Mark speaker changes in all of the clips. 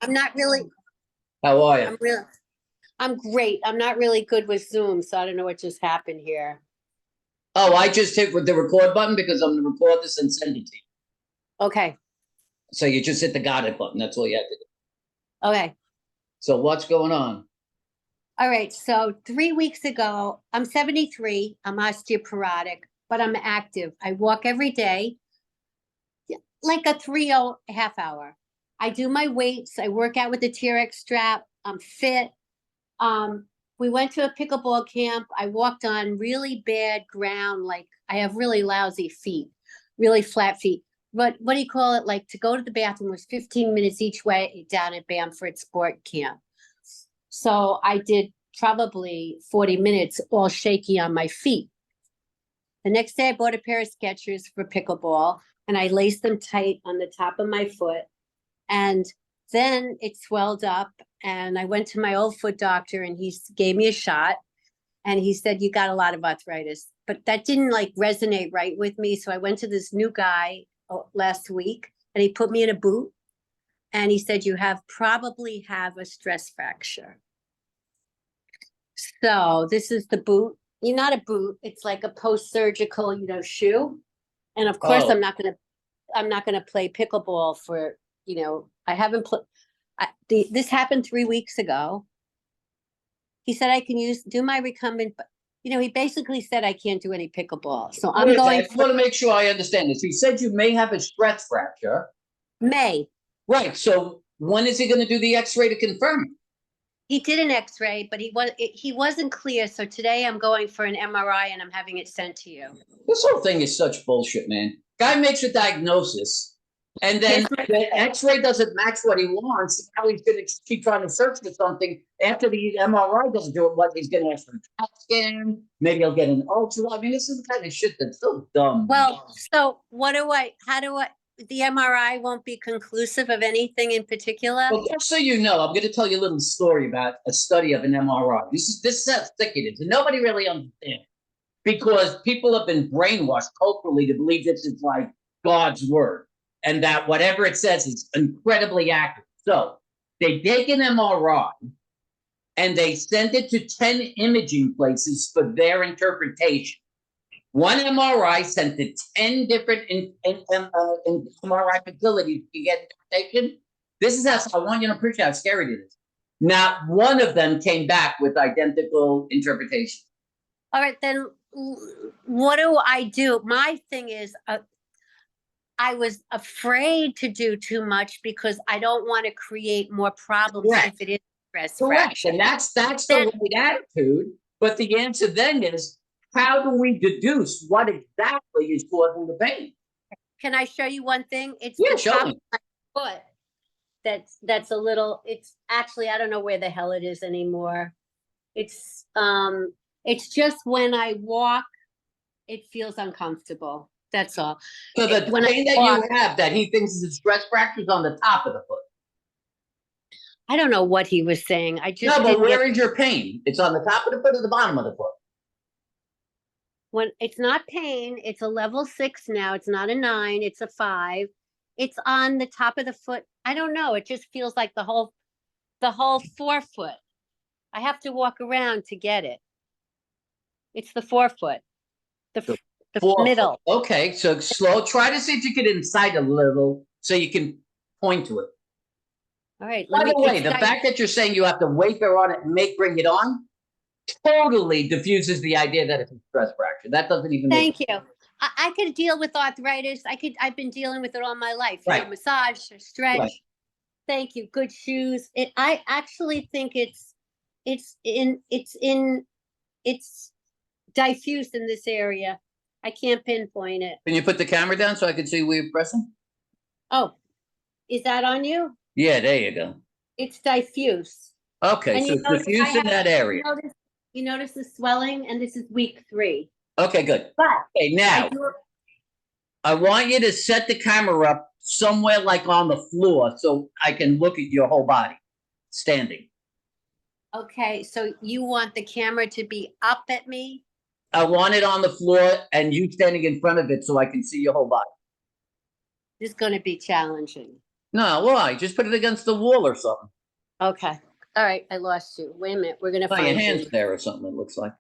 Speaker 1: I'm not really,
Speaker 2: How are you?
Speaker 1: I'm real, I'm great. I'm not really good with Zoom, so I don't know what just happened here.
Speaker 2: Oh, I just hit with the record button because I'm gonna record this and send it to you.
Speaker 1: Okay,
Speaker 2: So you just hit the got it button. That's all you have to do.
Speaker 1: okay.
Speaker 2: So what's going on?
Speaker 1: All right, so 3 weeks ago, I'm 73, I'm osteoporotic, but I'm active. I walk every day, like a 3 half hour. I do my weights, I work out with the TRX strap, I'm fit. Um, we went to a pickleball camp. I walked on really bad ground, like I have really lousy feet, really flat feet. But what do you call it? Like to go to the bathroom was 15 minutes each way down at Bamford Sport Camp. So I did probably 40 minutes all shaky on my feet. The next day I bought a pair of Skechers for pickleball and I laced them tight on the top of my foot. And then it swelled up and I went to my old foot doctor and he gave me a shot and he said, you got a lot of arthritis. But that didn't like resonate right with me. So I went to this new guy last week and he put me in a boot and he said, you probably have a stress fracture. So this is the boot. You're not a boot. It's like a post-surgical, shoe. And of course,
Speaker 2: Oh,
Speaker 1: I'm not gonna play pickleball for, I haven't played. This happened 3 weeks ago. He said I can do my recumbent, but he basically said I can't do any pickleball. So I'm
Speaker 2: I
Speaker 1: going
Speaker 2: just
Speaker 1: for
Speaker 2: want to make sure I understand this. He said you may have a stress fracture.
Speaker 1: May.
Speaker 2: Right. So when is he going to do the X-ray to confirm it?
Speaker 1: He did an X-ray, but he wasn't clear. So today I'm going for an MRI and I'm having it sent to you.
Speaker 2: This whole thing is such bullshit, man. Guy makes a diagnosis, and then the X-ray doesn't match what he wants. Now he's going to keep trying to search for something. After the MRI doesn't do it, what he's going to ask for a CAT scan. Maybe he'll get an ultra. I mean, this is the kind of shit that's so dumb.
Speaker 1: Well, so the MRI won't be conclusive of anything in particular?
Speaker 2: Well, just so you know, I'm going to tell you a little story about a study of an MRI. This is how thick it is, and nobody really understands because people have been brainwashed culturally to believe this is like God's word and that whatever it says is incredibly accurate. So they take an MRI and they send it to 10 imaging places for their interpretation. One MRI sent to 10 different MRI facilities to get interpretation. This is how I want you to appreciate how scary it is. Not one of them came back with identical interpretation.
Speaker 1: All right, then what do I do? My thing is, I was afraid to do too much because I don't want to create more problems if it is stress fracture.
Speaker 2: And that's the right attitude. But the answer then is, how do we deduce what exactly is causing the pain?
Speaker 1: Can I show you one thing? It's
Speaker 2: Yeah,
Speaker 1: the
Speaker 2: show
Speaker 1: top
Speaker 2: me.
Speaker 1: of my foot. That's a little. It's actually I don't know where the hell it is anymore. It's just when I walk, it feels uncomfortable. That's all.
Speaker 2: So the pain that you have that he thinks is a stress fracture is on the top of the foot.
Speaker 1: I don't know what he was saying. I just
Speaker 2: No, but where is your pain? It's on the top of the foot or the bottom of the foot?
Speaker 1: When it's not pain, it's a level 6 now. It's not a 9, it's a 5. It's on the top of the foot. I don't know. It just feels like the whole forefoot. I have to walk around to get it. It's the forefoot. The middle.
Speaker 2: Okay, so slow. Try to see if you can incite a little so you can point to it.
Speaker 1: All right.
Speaker 2: By the way, the fact that you're saying you have to wafer on it and bring it on totally diffuses the idea that it's a stress fracture. That doesn't even make
Speaker 1: Thank you. I could deal with arthritis. I've been dealing with it all my life.
Speaker 2: Right.
Speaker 1: Massage, stretch.
Speaker 2: Right.
Speaker 1: Thank you. Good shoes. I actually think it's diffuse in this area. I can't pinpoint it.
Speaker 2: Can you put the camera down so I can see where you're pressing?
Speaker 1: Oh, is that on you?
Speaker 2: Yeah, there you go.
Speaker 1: It's diffuse.
Speaker 2: Okay, so it's diffuse in that area.
Speaker 1: You notice the swelling, and this is week 3.
Speaker 2: Okay, good.
Speaker 1: But
Speaker 2: okay, now I want you to set the camera up somewhere like on the floor so I can look at your whole body standing.
Speaker 1: Okay, so you want the camera to be up at me?
Speaker 2: I want it on the floor and you standing in front of it so I can see your whole body.
Speaker 1: This is going to be challenging.
Speaker 2: No, why? Just put it against the wall or something.
Speaker 1: Okay. All right, I lost you. Wait a minute, we're gonna
Speaker 2: Oh, your
Speaker 1: find
Speaker 2: hand's
Speaker 1: you.
Speaker 2: there or something, it looks like.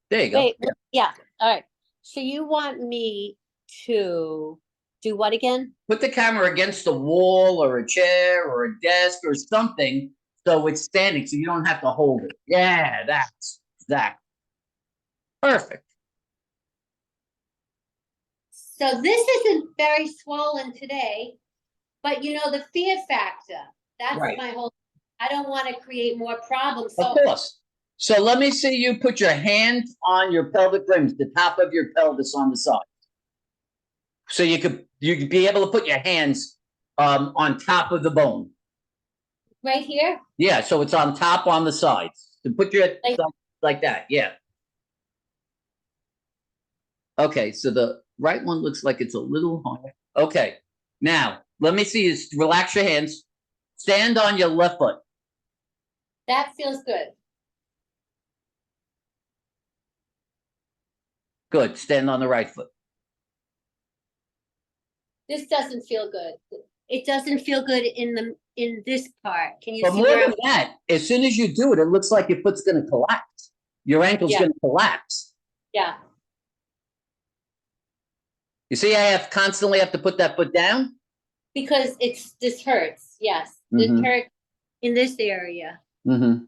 Speaker 2: There you go.
Speaker 1: Wait, yeah, all right. So you want me to do what again?
Speaker 2: Put the camera against the wall or a chair or a desk or something so it's standing so you don't have to hold it. Yeah, that's exactly. Perfect.
Speaker 1: So this isn't very swollen today, but you know, the fear factor, that's
Speaker 2: Right.
Speaker 1: my whole, I don't want to create more problems.
Speaker 2: Of
Speaker 1: So
Speaker 2: course. So let me see you put your hand on your pelvic rims, the top of your pelvis on the side. So you could be able to put your hands on top of the bone.
Speaker 1: right here,
Speaker 2: Yeah, so it's on top on the sides. So put your
Speaker 1: like,
Speaker 2: like that. Yeah. Okay, so the right one looks like it's a little higher. Okay. Now, let me see you relax your hands. Stand on your left foot.
Speaker 1: that feels good.
Speaker 2: Good. Stand on the right foot.
Speaker 1: This doesn't feel good. It doesn't feel good in this part. Can you
Speaker 2: But
Speaker 1: see
Speaker 2: more
Speaker 1: where
Speaker 2: than
Speaker 1: I'm?
Speaker 2: that, as soon as you do it, it looks like your foot's going to collapse. Your ankle's
Speaker 1: Yeah,
Speaker 2: going to collapse.
Speaker 1: yeah.
Speaker 2: You see, I constantly have to put that foot down.
Speaker 1: Because this hurts. Yes, this
Speaker 2: Mm-hmm.
Speaker 1: hurts in this area.
Speaker 2: Mm-hmm.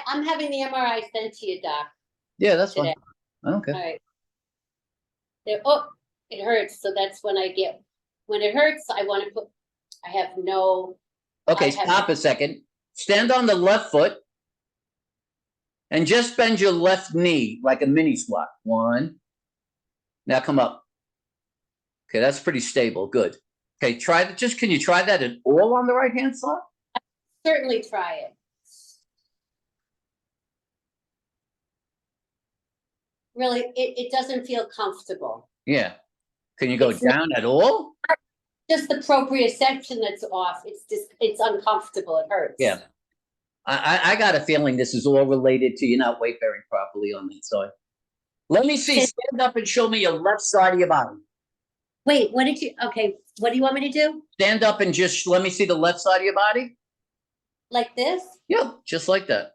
Speaker 1: I'm having the MRI sent to you, doc,
Speaker 2: Yeah, that's fine.
Speaker 1: today.
Speaker 2: I don't care.
Speaker 1: All right. Oh, it hurts. So that's when it hurts, I have no, I
Speaker 2: Okay,
Speaker 1: have,
Speaker 2: stop a second. Stand on the left foot and just bend your left knee like a mini squat. One. Now come up. Okay, that's pretty stable. Good. Okay, try that. Just can you try that at all on the right hand side?
Speaker 1: certainly try it. Really, it doesn't feel comfortable.
Speaker 2: Yeah. Can you go
Speaker 1: It's not
Speaker 2: down at all?
Speaker 1: just the proprioception that's off. It's uncomfortable. It
Speaker 2: Yeah.
Speaker 1: hurts.
Speaker 2: I got a feeling this is all related to you not weight bearing properly on that side. Let me see. Stand up and show me your left side of your body.
Speaker 1: Wait, okay, what do you want me to do?
Speaker 2: Stand up and just let me see the left side of your body.
Speaker 1: Like this?
Speaker 2: Yeah, just like that.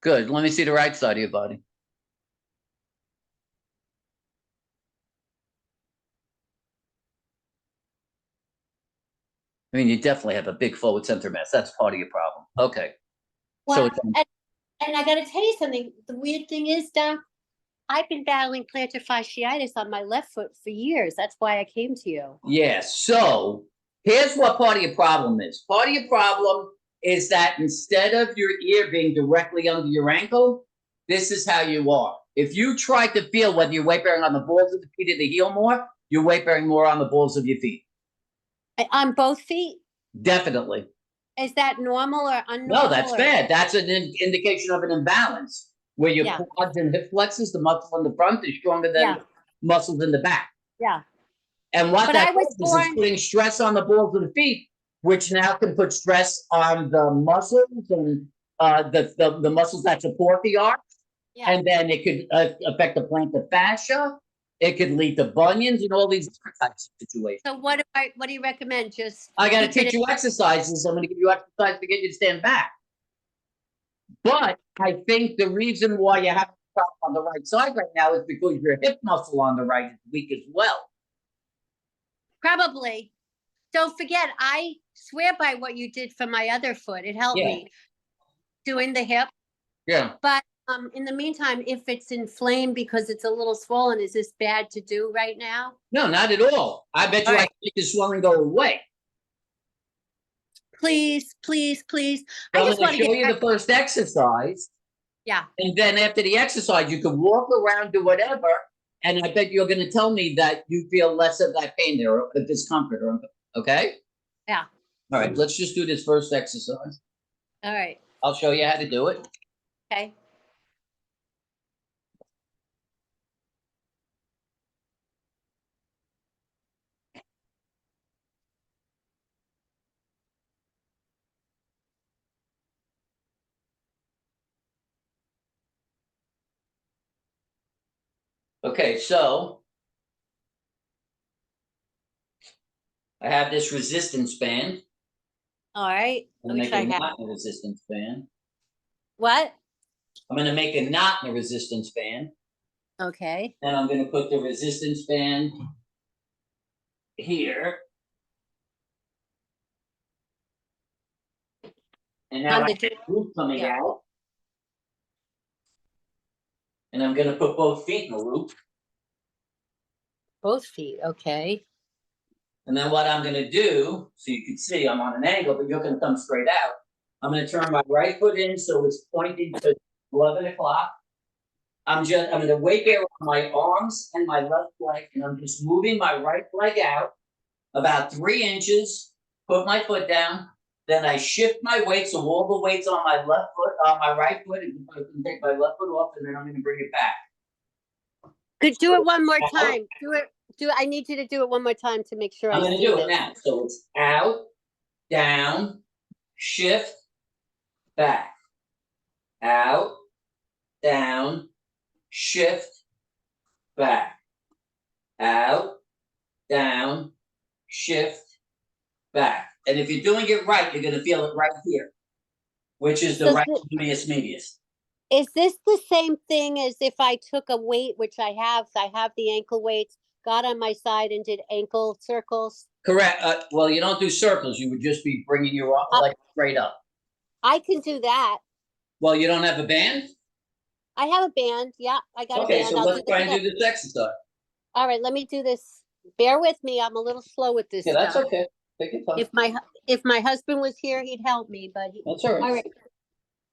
Speaker 2: Good. Let me see the right side of your body. I mean, you definitely have a big forward center mass. That's part of your problem. Okay. So
Speaker 1: Well,
Speaker 2: it's
Speaker 1: and I got to tell you something. The weird thing is, Doc, I've been battling plantar fasciitis on my left foot for years. That's why I came to you.
Speaker 2: yeah. So here's what part of your problem is. Part of your problem is that instead of your ear being directly under your ankle, this is how you are. If you try to feel whether you're weight bearing on the balls of the feet or the heel more, you're weight bearing more on the balls of your feet.
Speaker 1: On both feet?
Speaker 2: Definitely.
Speaker 1: Is that normal or
Speaker 2: No,
Speaker 1: unnormal
Speaker 2: that's
Speaker 1: or?
Speaker 2: bad. That's an indication of an imbalance where your
Speaker 1: Yeah,
Speaker 2: quads and hip flexors, the muscle in the front, is stronger than
Speaker 1: yeah,
Speaker 2: the muscles in the back.
Speaker 1: yeah.
Speaker 2: And what
Speaker 1: But
Speaker 2: that
Speaker 1: I was
Speaker 2: does is
Speaker 1: born,
Speaker 2: putting stress on the balls of the feet, which now can put stress on the muscles and the muscles that support the arch.
Speaker 1: yeah.
Speaker 2: And then it could affect the plantar fascia. It could lead to bunions and all these different types of situations.
Speaker 1: So what do you recommend? Just
Speaker 2: I got to
Speaker 1: keep it
Speaker 2: teach you exercises. I'm going to give you exercise to get you to stand back. But I think the reason why you have to stop on the right side right now is because your hip muscle on the right is weak as well.
Speaker 1: probably. Don't forget, I swear by what you did for my other foot. It helped
Speaker 2: Yeah.
Speaker 1: me doing the hip.
Speaker 2: Yeah.
Speaker 1: But in the meantime, if it's inflamed because it's a little swollen, is this bad to do right now?
Speaker 2: No, not at all. I bet you
Speaker 1: All
Speaker 2: I
Speaker 1: right.
Speaker 2: can make the swelling go away.
Speaker 1: Please, please, please.
Speaker 2: So
Speaker 1: I
Speaker 2: I'm
Speaker 1: just
Speaker 2: going
Speaker 1: want
Speaker 2: to
Speaker 1: to
Speaker 2: show
Speaker 1: get
Speaker 2: you
Speaker 1: back.
Speaker 2: the first exercise.
Speaker 1: Yeah.
Speaker 2: And then after the exercise, you can walk around, do whatever. And I bet you're going to tell me that you feel less of that pain there or discomfort. Okay?
Speaker 1: Yeah.
Speaker 2: All right, let's just do this first exercise.
Speaker 1: All right.
Speaker 2: I'll show you how to do it.
Speaker 1: Okay.
Speaker 2: Okay, so I have this resistance band.
Speaker 1: All right.
Speaker 2: I'm gonna
Speaker 1: Which
Speaker 2: make
Speaker 1: I
Speaker 2: a
Speaker 1: have.
Speaker 2: knot in the resistance band.
Speaker 1: What?
Speaker 2: I'm gonna make a knot in the resistance band.
Speaker 1: Okay.
Speaker 2: And I'm gonna put the resistance band here. And now
Speaker 1: On
Speaker 2: I
Speaker 1: the
Speaker 2: have
Speaker 1: door.
Speaker 2: the loop coming
Speaker 1: Yeah.
Speaker 2: out. And I'm gonna put both feet in the loop.
Speaker 1: Both feet. Okay.
Speaker 2: And then what I'm gonna do, so you can see I'm on an angle, but you're gonna come straight out. I'm gonna turn my right foot in so it's pointing to 11 o'clock. I'm gonna weight bear on my arms and my left leg, and I'm just moving my right leg out about 3 inches, put my foot down, then I shift my weight, so all the weight's on my left foot, on my right foot, and I can take my left foot off, and then I'm gonna bring it back.
Speaker 1: Could do it one more time. Do it. I need you to do it one more time to make sure
Speaker 2: I'm
Speaker 1: I
Speaker 2: gonna
Speaker 1: see
Speaker 2: do it
Speaker 1: this.
Speaker 2: now. So it's out, down, shift, back. Out, down, shift, back. Out, down, shift, back. And if you're doing it right, you're gonna feel it right here, which is the
Speaker 1: So
Speaker 2: right gluteus medius.
Speaker 1: is this the same thing as if I took a weight, which I have? I have the ankle weights, got on my side and did ankle circles.
Speaker 2: Correct. Well, you don't do circles. You would just be bringing your leg straight up.
Speaker 1: I can do that.
Speaker 2: Well, you don't have a band?
Speaker 1: I have a band. Yeah, I got a
Speaker 2: Okay,
Speaker 1: band.
Speaker 2: so
Speaker 1: I'll
Speaker 2: let's
Speaker 1: do
Speaker 2: try
Speaker 1: this
Speaker 2: and
Speaker 1: again.
Speaker 2: do this exercise.
Speaker 1: All right, let me do this. Bear with me. I'm a little slow with this
Speaker 2: Yeah, that's
Speaker 1: stuff.
Speaker 2: okay. Take your time.
Speaker 1: If my husband was here, he'd help me, but
Speaker 2: That's all right.
Speaker 1: all right.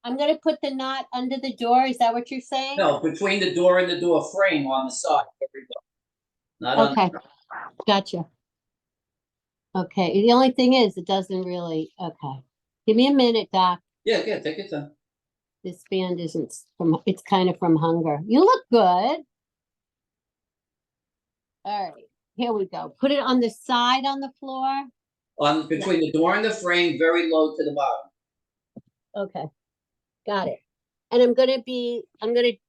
Speaker 1: I'm gonna put the knot under the door. Is that what you're saying?
Speaker 2: No, between the door and the door frame on the side. Not on.
Speaker 1: Okay, gotcha. Okay, the only thing is, it doesn't really, okay. Give me a minute, Doc.
Speaker 2: Yeah, take your time.
Speaker 1: This band isn't from, it's kind of from hunger. You look good. All right, here we go. Put it on the side on the floor.
Speaker 2: On between the door and the frame, very low to the bottom.
Speaker 1: Okay, got it. And I'm gonna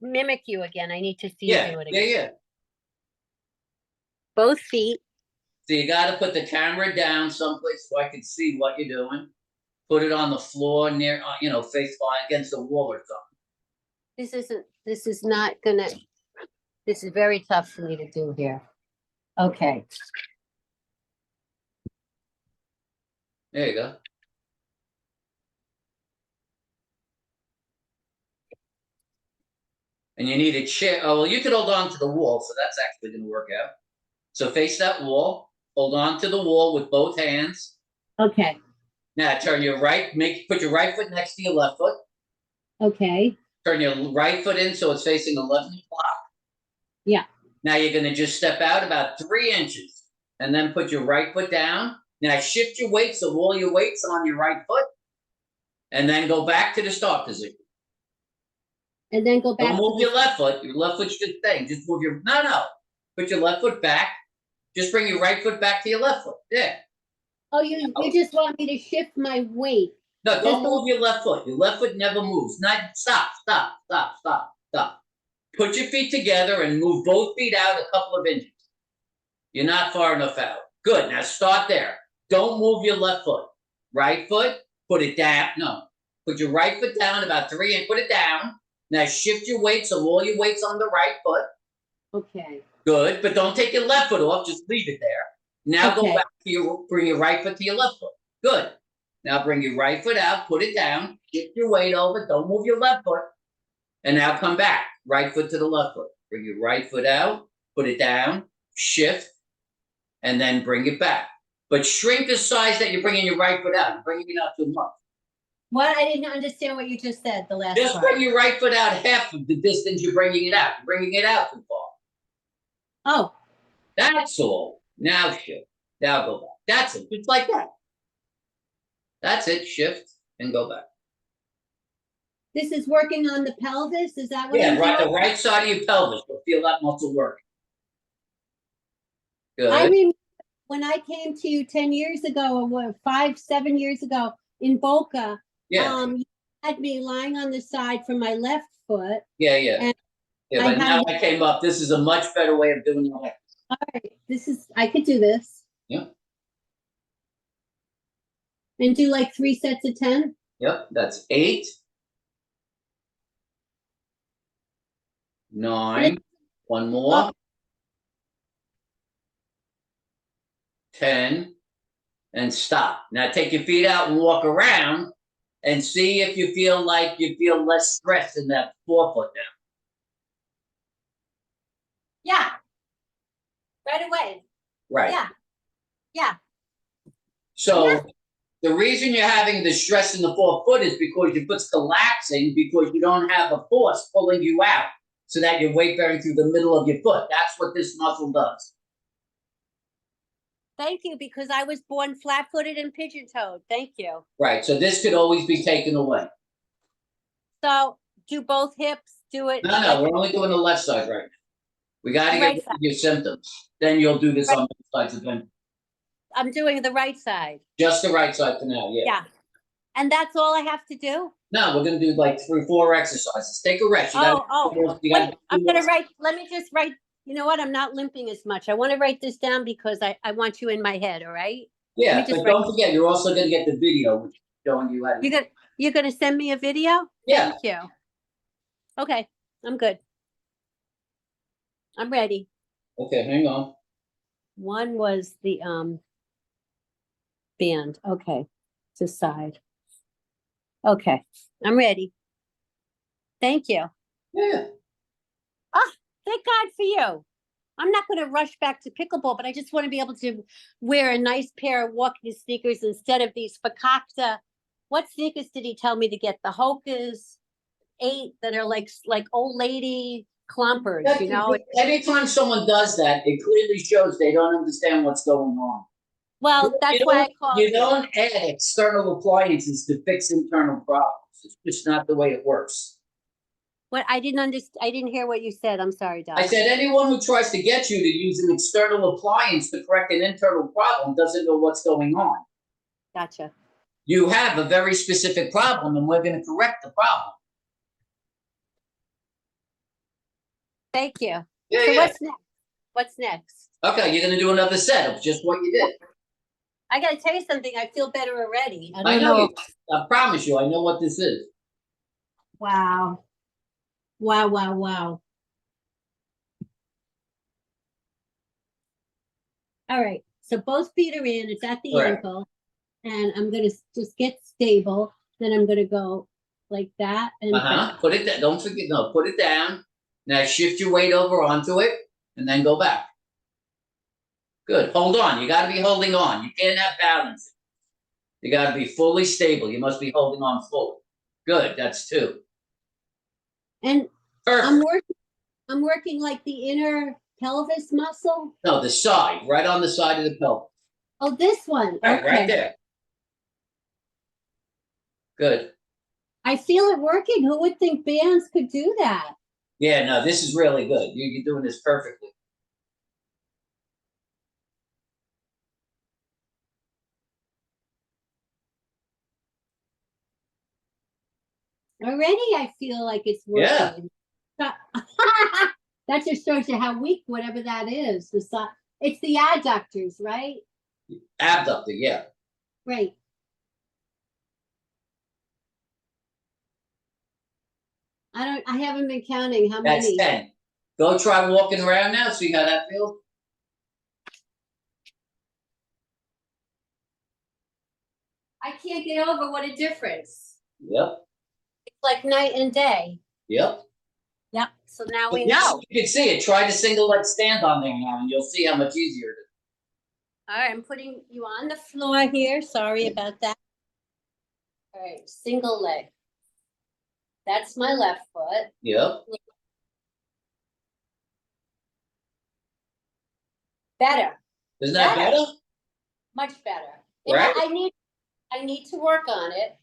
Speaker 1: mimic you again. I need to see you do it again.
Speaker 2: Yeah.
Speaker 1: Both feet.
Speaker 2: So you got to put the camera down someplace so I can see what you're doing. Put it on the floor near, face against the wall or something.
Speaker 1: This is not gonna, this is very tough for me to do here. Okay.
Speaker 2: There you go. And you need a chair. Oh, well, you could hold on to the wall, so that's actually going to work out. So face that wall. Hold on to the wall with both hands.
Speaker 1: Okay.
Speaker 2: Now turn your put your right foot next to your left foot.
Speaker 1: Okay.
Speaker 2: Turn your right foot in so it's facing 11 o'clock.
Speaker 1: Yeah.
Speaker 2: Now you're going to just step out about 3 inches and then put your right foot down. Now shift your weight so all your weight's on your right foot. And then go back to the start position.
Speaker 1: And then go back.
Speaker 2: Don't move your left foot. Your left foot's just staying. Just move your, no. Put your left foot back. Just bring your right foot back to your left foot. Yeah.
Speaker 1: Oh, you just want me to shift my weight.
Speaker 2: No, don't move your left foot. Your left foot never moves. Stop. Put your feet together and move both feet out a couple of inches. You're not far enough out. Good. Now start there. Don't move your left foot. Right foot, put it down. No. Put your right foot down about 3 inches. Put it down. Now shift your weight so all your weight's on the right foot.
Speaker 1: Okay.
Speaker 2: Good. But don't take your left foot off. Just leave it there. Now go back to bring your right foot to your left foot. Good. Now bring your right foot out, put it down, shift your weight over, don't move your left foot. And now come back, right foot to the left foot. Bring your right foot out, put it down, shift, and then bring it back. But shrink the size that you're bringing your right foot out. You're bringing it out too much.
Speaker 1: What? I didn't understand what you just said, the last
Speaker 2: Just
Speaker 1: part.
Speaker 2: bring your right foot out half of the distance you're bringing it out. You're bringing it out too far.
Speaker 1: Oh.
Speaker 2: That's all. Now shift. Now go back. That's it. Just like that. That's it. Shift and go back.
Speaker 1: This is working on the pelvis? Is that what I'm
Speaker 2: right,
Speaker 1: doing?
Speaker 2: the right side of your pelvis. You'll feel that muscle work. Good.
Speaker 1: I remember when I came to you 10 years ago, or what, 5, 7 years ago in Boca, you had me lying on the side for my left foot.
Speaker 2: Yeah, but now I came up. This is a much better way of doing it.
Speaker 1: All right, I could do this.
Speaker 2: Yeah.
Speaker 1: And do like 3 sets of 10?
Speaker 2: Yep, that's 8, 9, one more, 10, and stop. Now take your feet out and walk around and see if you feel like you feel less stress in that forefoot now.
Speaker 1: Yeah. Right away.
Speaker 2: Right.
Speaker 1: Yeah. Yeah.
Speaker 2: So
Speaker 1: Yeah.
Speaker 2: the reason you're having the stress in the forefoot is because your foot's collapsing because you don't have a force pulling you out so that your weight bearing through the middle of your foot. That's what this muscle does.
Speaker 1: Thank you, because I was born flat-footed and pigeon-toed. Thank you.
Speaker 2: Right. So this could always be taken away.
Speaker 1: So do both hips, do it
Speaker 2: No,
Speaker 1: like
Speaker 2: we're only doing the left side right now. We got to get
Speaker 1: right
Speaker 2: rid
Speaker 1: side.
Speaker 2: of your symptoms. Then you'll do this
Speaker 1: Right.
Speaker 2: on both sides again.
Speaker 1: I'm doing the right side.
Speaker 2: Just the right side for now, yeah.
Speaker 1: Yeah. And that's all I have to do?
Speaker 2: No, we're gonna do like 3, 4 exercises. Take a rest. You gotta,
Speaker 1: Wait, I'm gonna write, let me just write, you know what? I'm not limping as much. I want to write this down because I want you in my head, all right?
Speaker 2: Yeah,
Speaker 1: just
Speaker 2: but
Speaker 1: write-
Speaker 2: don't forget, you're also gonna get the video which is showing you how to.
Speaker 1: You're gonna send me a video?
Speaker 2: Yeah.
Speaker 1: Thank you. Okay, I'm good. I'm ready.
Speaker 2: Okay, hang on.
Speaker 1: One was the band. Okay, to side. Okay, I'm ready. Thank you.
Speaker 2: Yeah.
Speaker 1: Thank God for you. I'm not going to rush back to pickleball, but I just want to be able to wear a nice pair of walking sneakers instead of these fakakta. What sneakers did he tell me to get? The Hoka's 8 that are like old lady clumpers, you know?
Speaker 2: Anytime someone does that, it clearly shows they don't understand what's going on.
Speaker 1: Well, that's why I called
Speaker 2: You don't add external appliances to fix internal problems. It's just not the way it works.
Speaker 1: What I didn't understand. I didn't hear what you said. I'm sorry, Doc.
Speaker 2: I said anyone who tries to get you to use an external appliance to correct an internal problem doesn't know what's going on.
Speaker 1: Gotcha.
Speaker 2: You have a very specific problem, and we're going to correct the problem.
Speaker 1: Thank you.
Speaker 2: Yeah,
Speaker 1: so
Speaker 2: yeah.
Speaker 1: what's next? What's next?
Speaker 2: Okay, you're going to do another set of just what you did.
Speaker 1: I got to tell you something. I feel better already.
Speaker 2: I know. I promise you, I know what this is.
Speaker 1: Wow. Wow, wow, wow. All right. So both feet are in. It's at the
Speaker 2: Correct.
Speaker 1: ankle. And I'm going to just get stable. Then I'm going to go like that. And back.
Speaker 2: Put it down. Don't forget. No, put it down. Now shift your weight over onto it and then go back. Good. Hold on. You got to be holding on. You can't have balance. You got to be fully stable. You must be holding on fully. Good. That's 2.
Speaker 1: And
Speaker 2: Perfect.
Speaker 1: I'm working like the inner pelvis muscle.
Speaker 2: No, the side, right on the side of the pelvis.
Speaker 1: Oh, this one.
Speaker 2: Right,
Speaker 1: Okay.
Speaker 2: right there. Good.
Speaker 1: I feel it working. Who would think bands could do that?
Speaker 2: Yeah, no, this is really good. You're doing this perfectly.
Speaker 1: Already I feel like it's working. Yeah. That just shows you how weak whatever that is. It's the adductors, right?
Speaker 2: Abductor, yeah.
Speaker 1: Right. I haven't been counting how
Speaker 2: That's
Speaker 1: many.
Speaker 2: 10. Go try walking around now, see how that feels.
Speaker 1: I can't get over what a difference.
Speaker 2: Yep.
Speaker 1: It's like night and day.
Speaker 2: Yep.
Speaker 1: Yep. So now we know.
Speaker 2: You can see it. Try the single leg stand on there now, and you'll see how much easier it is.
Speaker 1: All right, I'm putting you on the floor here. Sorry about that. All right, single leg. That's my left foot.
Speaker 2: Yep.
Speaker 1: Better.
Speaker 2: Isn't that better?
Speaker 1: Much better.
Speaker 2: Right?
Speaker 1: I need to work on it.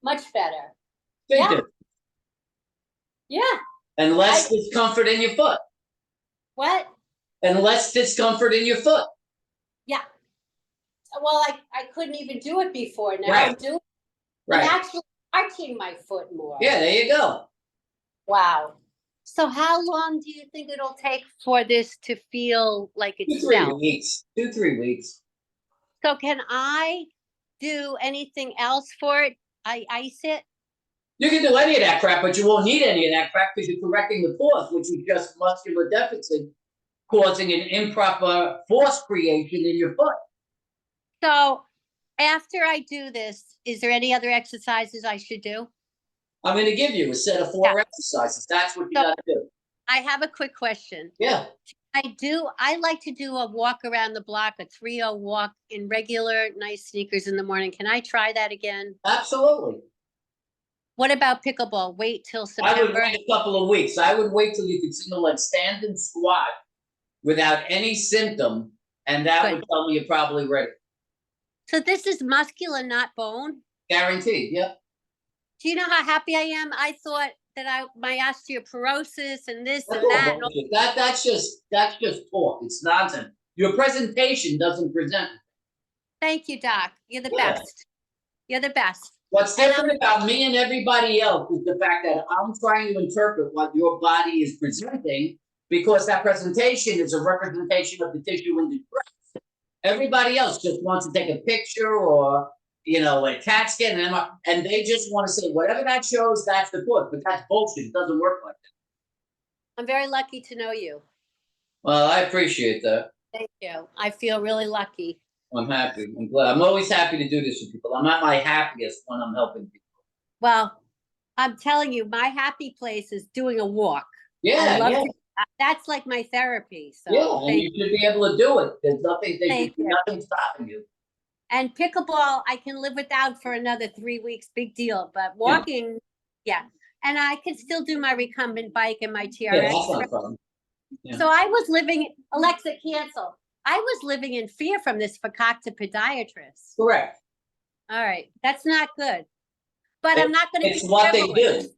Speaker 1: Much better.
Speaker 2: Big difference.
Speaker 1: Yeah.
Speaker 2: And less discomfort in your foot.
Speaker 1: What?
Speaker 2: And less discomfort in your foot.
Speaker 1: Yeah. Well, I couldn't even do it before. Now
Speaker 2: Right.
Speaker 1: I'm doing it.
Speaker 2: Right.
Speaker 1: I'm actually arching my foot more.
Speaker 2: Yeah, there you go.
Speaker 1: Wow. So how long do you think it'll take for this to feel like it's
Speaker 2: 2-3 weeks. 2-3 weeks.
Speaker 1: So can I do anything else for it? I ice it?
Speaker 2: You can do any of that crap, but you won't need any of that crap because you're correcting the force, which is just muscular deficit causing an improper force creation in your foot.
Speaker 1: So after I do this, is there any other exercises I should do?
Speaker 2: I'm going to give you a set of 4 exercises. That's what you
Speaker 1: So-
Speaker 2: got to do.
Speaker 1: I have a quick question.
Speaker 2: Yeah.
Speaker 1: I like to do a walk around the block, a 3-0 walk in regular nice sneakers in the morning. Can I try that again?
Speaker 2: Absolutely.
Speaker 1: What about pickleball? Wait till
Speaker 2: I would
Speaker 1: September?
Speaker 2: wait a couple of weeks. I would wait till you could single leg stand and squat without any symptom, and that
Speaker 1: Good.
Speaker 2: would tell me you're probably ready.
Speaker 1: So this is muscular, not bone?
Speaker 2: Guaranteed. Yep.
Speaker 1: Do you know how happy I am? I thought that my osteoporosis and this
Speaker 2: That's
Speaker 1: and that.
Speaker 2: all bullshit. That's just talk. It's nonsense. Your presentation doesn't present.
Speaker 1: Thank you, Doc. You're the
Speaker 2: Yeah.
Speaker 1: best. You're the best.
Speaker 2: What's different about me and everybody else is the fact that I'm trying to interpret what your body is presenting, because that presentation is a representation of the tissue in distress. Everybody else just wants to take a picture or, a CAT scan, and they just want to say whatever that shows, that's the book. But that's bullshit. It doesn't work like that.
Speaker 1: I'm very lucky to know you.
Speaker 2: Well, I appreciate that.
Speaker 1: Thank you. I feel really lucky.
Speaker 2: I'm happy. I'm glad. I'm always happy to do this for people. I'm at my happiest when I'm helping people.
Speaker 1: Well, I'm telling you, my happy place is doing a walk.
Speaker 2: Yeah,
Speaker 1: That's like my therapy. So
Speaker 2: yeah, and you should be able to do it. There's nothing stopping you.
Speaker 1: And pickleball, I can live without for another 3 weeks. Big deal. But walking, yeah. And I can still do my recumbent bike and my TRX.
Speaker 2: Yeah, that's not a problem. Yeah.
Speaker 1: So I was living, Alexa, cancel. I was living in fear from this fakakta podiatrist.
Speaker 2: Correct.
Speaker 1: All right. That's not good. But I'm not going to.
Speaker 2: It's what they do.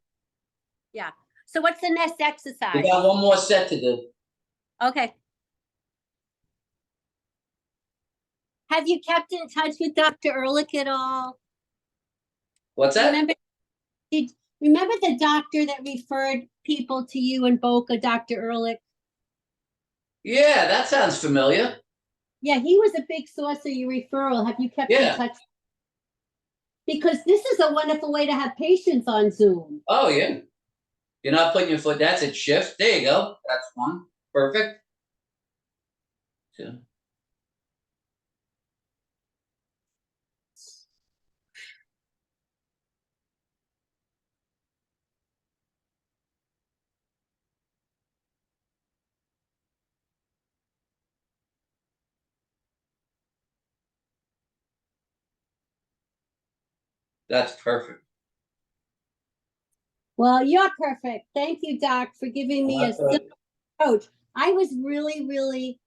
Speaker 1: Yeah. So what's the next exercise?
Speaker 2: We got one more set to do.
Speaker 1: Okay. Have you kept in touch with Dr. Ehrlich at all?
Speaker 2: What's that?
Speaker 1: Remember the doctor that referred people to you in Boca, Dr. Ehrlich?
Speaker 2: Yeah, that sounds familiar.
Speaker 1: Yeah, he was a big source of your referral. Have you kept in touch? Because this is a wonderful way to have patients on Zoom.
Speaker 2: Oh, yeah. You're not putting your foot, that's a shift. There you go. That's one. Perfect. Yeah. That's perfect.
Speaker 1: Well, you're perfect. Thank you, Doc, for giving me a approach. I was really,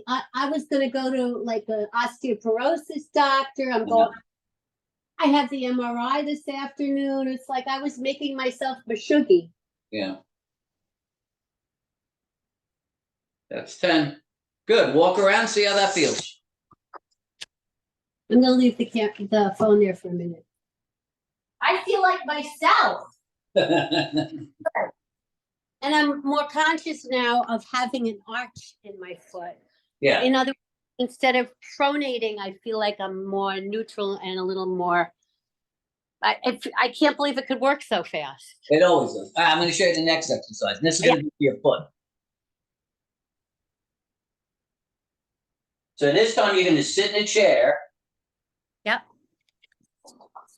Speaker 1: I was going to go to like an osteoporosis doctor. I have the MRI this afternoon. It's like I was making myself mashuggy.
Speaker 2: Yeah. That's 10. Good. Walk around, see how that feels.
Speaker 1: I'm going to leave the phone there for a minute. I feel like myself. And I'm more conscious now of having an arch in my foot.
Speaker 2: Yeah.
Speaker 1: In other words, instead of pronating, I feel like I'm more neutral and a little more. I can't believe it could work so fast.
Speaker 2: It always does. I'm going to show you the next exercise. And this is going to be your foot. So this time you're going to sit in a chair.
Speaker 1: Yep.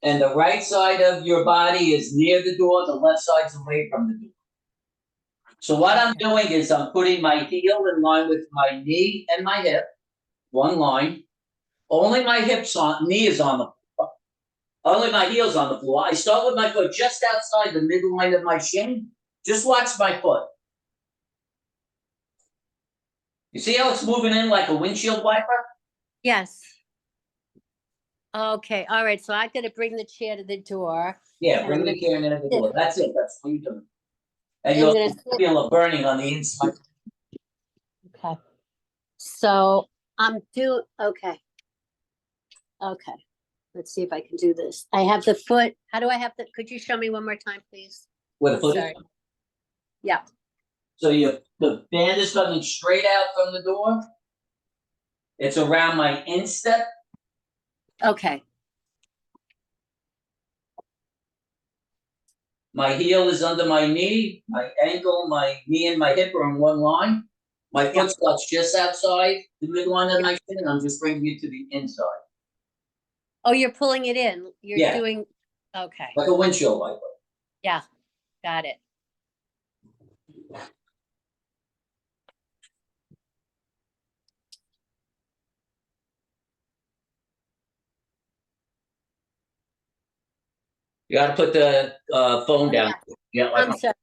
Speaker 2: And the right side of your body is near the door. The left side's away from the door. So what I'm doing is I'm putting my heel in line with my knee and my hip. One line. Only my knee is on the floor. Only my heel's on the floor. I start with my foot just outside the midline of my shin. Just watch my foot. You see how it's moving in like a windshield wiper?
Speaker 1: Yes. Okay. All right. So I got to bring the chair to the door.
Speaker 2: Yeah, bring the chair near the door. That's it. That's what you're doing. And you'll feel a burning on the inside.
Speaker 1: Okay. So okay. Okay. Let's see if I can do this. I have the foot. How do I have could you show me one more time, please?
Speaker 2: Where the foot
Speaker 1: Sorry. Yeah.
Speaker 2: So the band is coming straight out from the door. It's around my instep.
Speaker 1: Okay.
Speaker 2: My heel is under my knee, my ankle, my knee and my hip are in one line. My
Speaker 1: Yeah.
Speaker 2: foot spot's just outside the midline of my shin, and I'm just bringing it to the inside.
Speaker 1: Oh, you're pulling it in. You're
Speaker 2: Yeah.
Speaker 1: doing, okay.
Speaker 2: Like a windshield wiper.
Speaker 1: Yeah, got it.
Speaker 2: You gotta put the phone down. Yeah, like
Speaker 1: I'm sorry.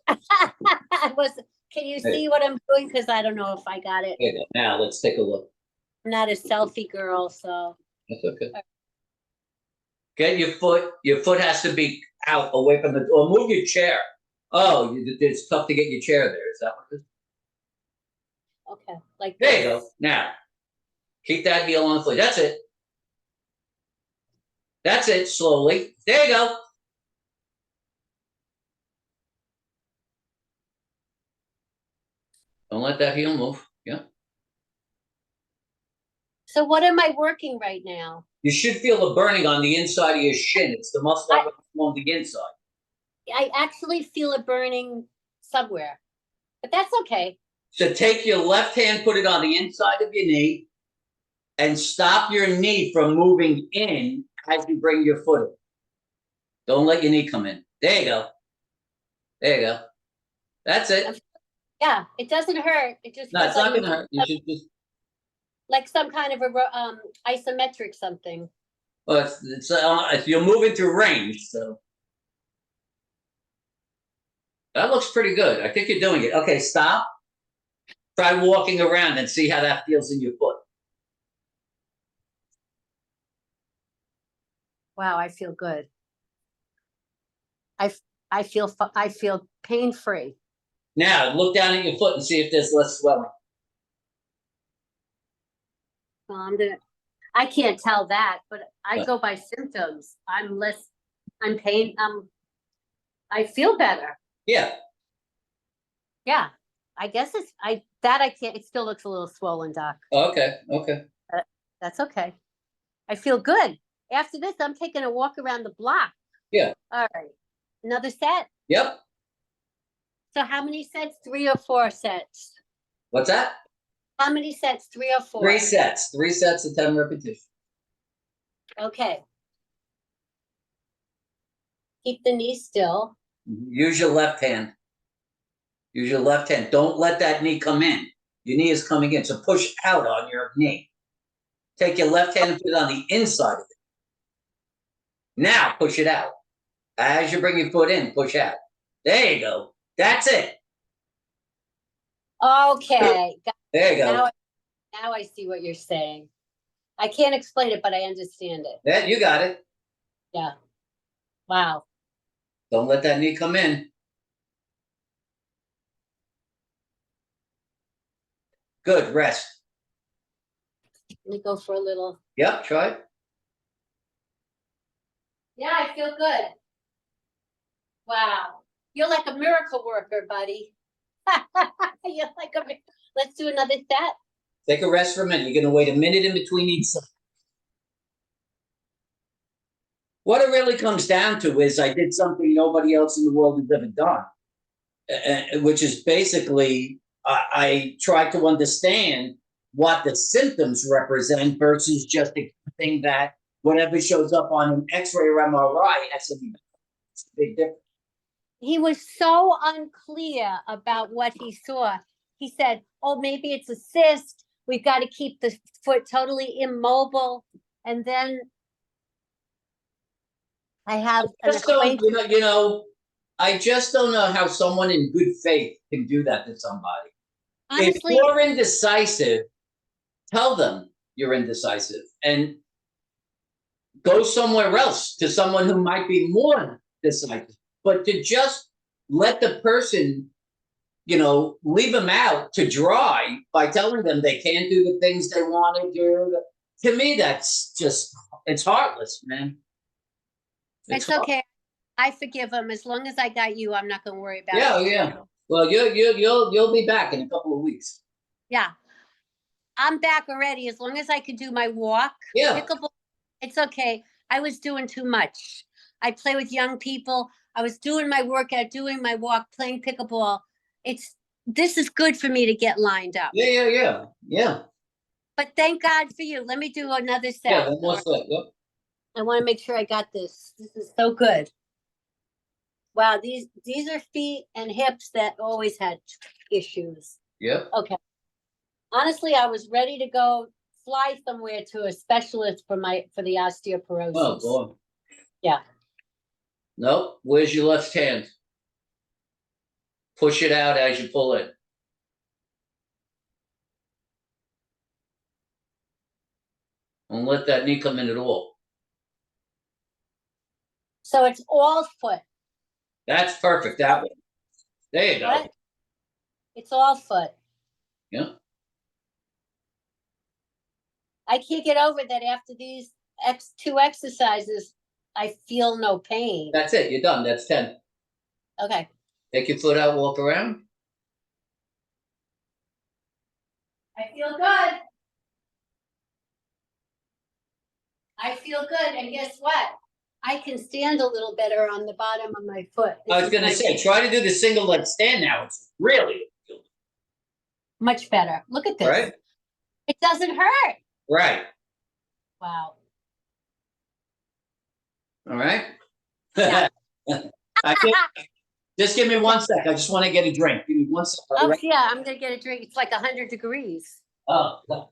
Speaker 1: I was, can you see what I'm doing? Because I don't know if I got it.
Speaker 2: Okay, now let's take a look.
Speaker 1: I'm not a selfie girl, so.
Speaker 2: That's okay. Get your foot. Your foot has to be out away from the door. Move your chair. Oh, it's tough to get your chair there. Is that what it is?
Speaker 1: Okay, like
Speaker 2: There
Speaker 1: this.
Speaker 2: you go. Now, keep that heel on the floor. That's it. That's it. Slowly. There you go. Don't let that heel move. Yeah.
Speaker 1: So what am I working right now?
Speaker 2: You should feel the burning on the inside of your shin. It's the muscle on the inside.
Speaker 1: I actually feel it burning somewhere, but that's okay.
Speaker 2: So take your left hand, put it on the inside of your knee, and stop your knee from moving in as you bring your foot in. Don't let your knee come in. There you go. There you go. That's it.
Speaker 1: Yeah, it doesn't hurt. It just
Speaker 2: No,
Speaker 1: feels
Speaker 2: it's not
Speaker 1: like
Speaker 2: gonna hurt. You should just.
Speaker 1: like some kind of a isometric something.
Speaker 2: Well, you're moving through range, so that looks pretty good. I think you're doing it. Okay, stop. Try walking around and see how that feels in your foot.
Speaker 1: Wow, I feel good. I feel pain free.
Speaker 2: Now look down at your foot and see if there's less swelling.
Speaker 1: Well, I can't tell that, but I go by symptoms. I'm pain. I feel better.
Speaker 2: Yeah.
Speaker 1: Yeah. I guess I can't, it still looks a little swollen, Doc.
Speaker 2: Okay. Okay.
Speaker 1: That's okay. I feel good. After this, I'm taking a walk around the block.
Speaker 2: Yeah.
Speaker 1: All right. Another set.
Speaker 2: Yep.
Speaker 1: So how many sets? 3 or 4 sets?
Speaker 2: What's that?
Speaker 1: How many sets? 3 or 4?
Speaker 2: 3 sets. 3 sets of 10 repetitions.
Speaker 1: Okay. Keep the knee still.
Speaker 2: Use your left hand. Use your left hand. Don't let that knee come in. Your knee is coming in. So push out on your knee. Take your left hand and put it on the inside of it. Now push it out. As you bring your foot in, push out. There you go. That's it.
Speaker 1: Okay.
Speaker 2: There you go.
Speaker 1: Now I see what you're saying. I can't explain it, but I understand it.
Speaker 2: Yeah, you got it.
Speaker 1: Yeah. Wow.
Speaker 2: Don't let that knee come in. Good. Rest.
Speaker 1: Let me go for a little.
Speaker 2: Yep. Try it.
Speaker 1: Yeah, I feel good. Wow. You're like a miracle worker, buddy. You're like let's do another set.
Speaker 2: Take a rest for a minute. You're going to wait a minute in between each set. What it really comes down to is I did something nobody else in the world has ever done, which is basically I tried to understand what the symptoms represent versus just accepting that whatever shows up on an X-ray or MRI has a big difference.
Speaker 1: He was so unclear about what he saw. He said, oh, maybe it's a cyst. We've got to keep the foot totally immobile. And then I have an acquaintance.
Speaker 2: I just don't know how someone in good faith can do that to somebody.
Speaker 1: Honestly,
Speaker 2: if you're indecisive, tell them you're indecisive and go somewhere else to someone who might be more decisive. But to just let the person, leave them out to dry by telling them they can't do the things they want to do, to me, that's just, it's heartless, man.
Speaker 1: It's okay. I forgive him. As long as I got you, I'm not going to worry about it.
Speaker 2: Yeah. Well, you'll be back in a couple of weeks.
Speaker 1: Yeah. I'm back already. As long as I can do my walk,
Speaker 2: Yeah.
Speaker 1: pickleball, It's okay. I was doing too much. I play with young people. I was doing my workout, doing my walk, playing pickleball. This is good for me to get lined up.
Speaker 2: Yeah.
Speaker 1: But thank God for you. Let me do another set.
Speaker 2: Yeah, one more set. Yep.
Speaker 1: I want to make sure I got this. This is so good. Wow, these are feet and hips that always had issues.
Speaker 2: Yep.
Speaker 1: Okay. Honestly, I was ready to go fly somewhere to a specialist for the osteoporosis.
Speaker 2: Oh boy.
Speaker 1: Yeah.
Speaker 2: Nope. Where's your left hand? Push it out as you pull it. Don't let that knee come in at all.
Speaker 1: So it's all foot.
Speaker 2: That's perfect. That way. There you go.
Speaker 1: What? It's all foot.
Speaker 2: Yeah.
Speaker 1: I can't get over that after these two exercises, I feel no pain.
Speaker 2: That's it. You're done. That's 10.
Speaker 1: Okay.
Speaker 2: Take your foot out, walk around.
Speaker 1: I feel good. I feel good. And guess what? I can stand a little better on the bottom of my foot.
Speaker 2: I was going to say, try to do the single leg stand now. It's really
Speaker 1: much better. Look at this.
Speaker 2: right.
Speaker 1: It doesn't hurt.
Speaker 2: Right.
Speaker 1: Wow.
Speaker 2: All right.
Speaker 1: Yeah.
Speaker 2: Just give me 1 sec. I just want to get a drink. Give me 1 sec.
Speaker 1: Oh,
Speaker 2: Right?
Speaker 1: yeah. I'm going to get a drink. It's like 100 degrees.
Speaker 2: Oh, no.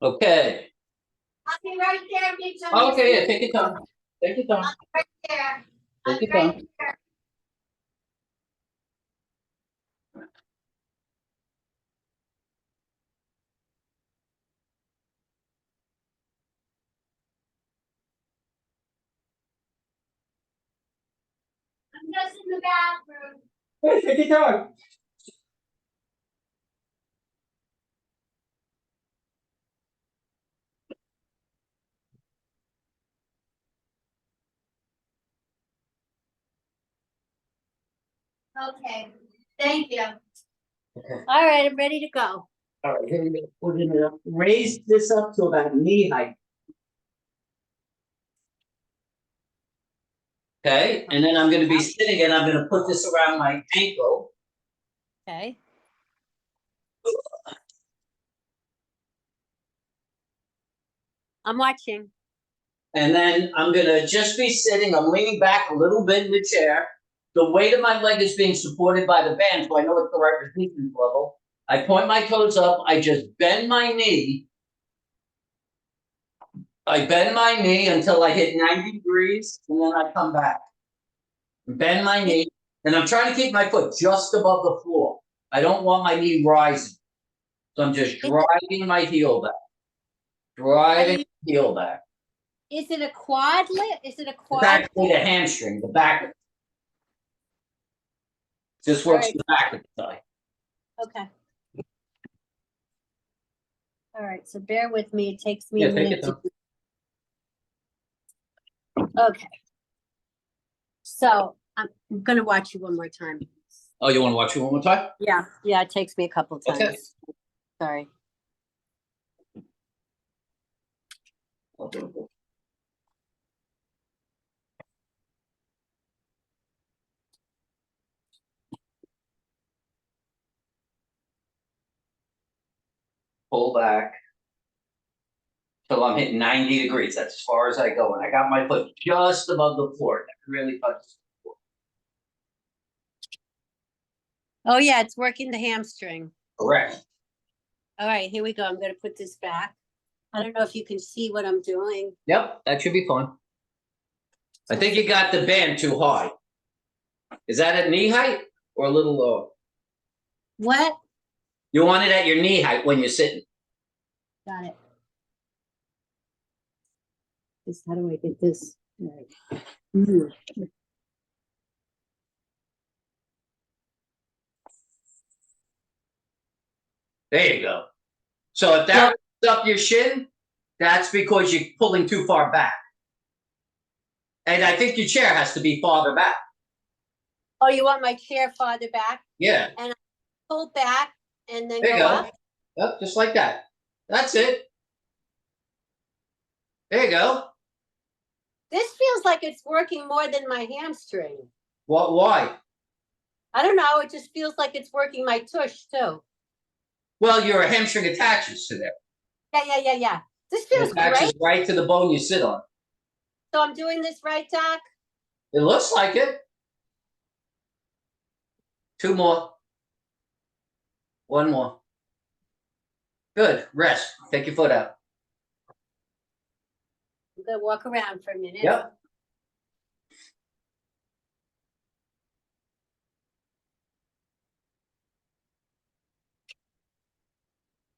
Speaker 2: Okay.
Speaker 1: I'll be right there, Mitch.
Speaker 2: Okay. Yeah. Take your time. Take your time.
Speaker 1: Right there.
Speaker 2: Take your time.
Speaker 1: There. I'm just in the bathroom.
Speaker 2: Hey, take your time.
Speaker 1: Okay. Thank you.
Speaker 2: Okay.
Speaker 1: All right. I'm ready to go.
Speaker 2: All right. Here we go. We're gonna raise this up to about knee height. Okay, and then I'm going to be sitting and I'm going to put this around my ankle.
Speaker 1: Okay. I'm watching.
Speaker 2: And then I'm going to just be sitting. I'm leaning back a little bit in the chair. The weight of my leg is being supported by the band, so I know it's the right resistance level. I point my toes up. I just bend my knee. I bend my knee until I hit 90 degrees, and then I come back. Bend my knee, and I'm trying to keep my foot just above the floor. I don't want my knee rising. So I'm just driving my heel back. Driving the heel back.
Speaker 1: Is it a quad lift? Is it a quad?
Speaker 2: It's actually the hamstring, the back. Just works the back of the thigh.
Speaker 1: Okay. All right. So bear with me. It takes me a minute to. Okay. So I'm going to watch you one more time.
Speaker 2: Oh, you want to watch it one more time?
Speaker 1: Yeah, yeah, it takes me a couple of
Speaker 2: Okay.
Speaker 1: times. Sorry.
Speaker 2: Pull back till I'm hitting 90 degrees. That's as far as I go. And I got my foot just above the floor. That really touches.
Speaker 1: Oh yeah, it's working the hamstring.
Speaker 2: Correct.
Speaker 1: All right, here we go. I'm gonna put this back. I don't know if you can see what I'm doing.
Speaker 2: Yep, that should be fine. I think you got the band too high. Is that at knee height or a little lower?
Speaker 1: What?
Speaker 2: You want it at your knee height when you're sitting.
Speaker 1: Got it. This, how do I get this? All right.
Speaker 2: There you go. So if that lifts up your shin, that's because you're pulling too far back. And I think your chair has to be farther back.
Speaker 1: Oh, you want my chair farther back?
Speaker 2: Yeah.
Speaker 1: And I pull back and then
Speaker 2: There you
Speaker 1: go
Speaker 2: go.
Speaker 1: up?
Speaker 2: Yep, just like that. That's it. There you go.
Speaker 1: This feels like it's working more than my hamstring.
Speaker 2: What? Why?
Speaker 1: I don't know. It just feels like it's working my tush too.
Speaker 2: Well, your hamstring attaches to there.
Speaker 1: Yeah. This
Speaker 2: It
Speaker 1: feels
Speaker 2: attaches
Speaker 1: great.
Speaker 2: right to the bone you sit on.
Speaker 1: So I'm doing this right, Doc?
Speaker 2: It looks like it. 2 more. 1 more. Good. Rest. Take your foot out.
Speaker 1: I'm gonna walk around for a minute.
Speaker 2: Yep.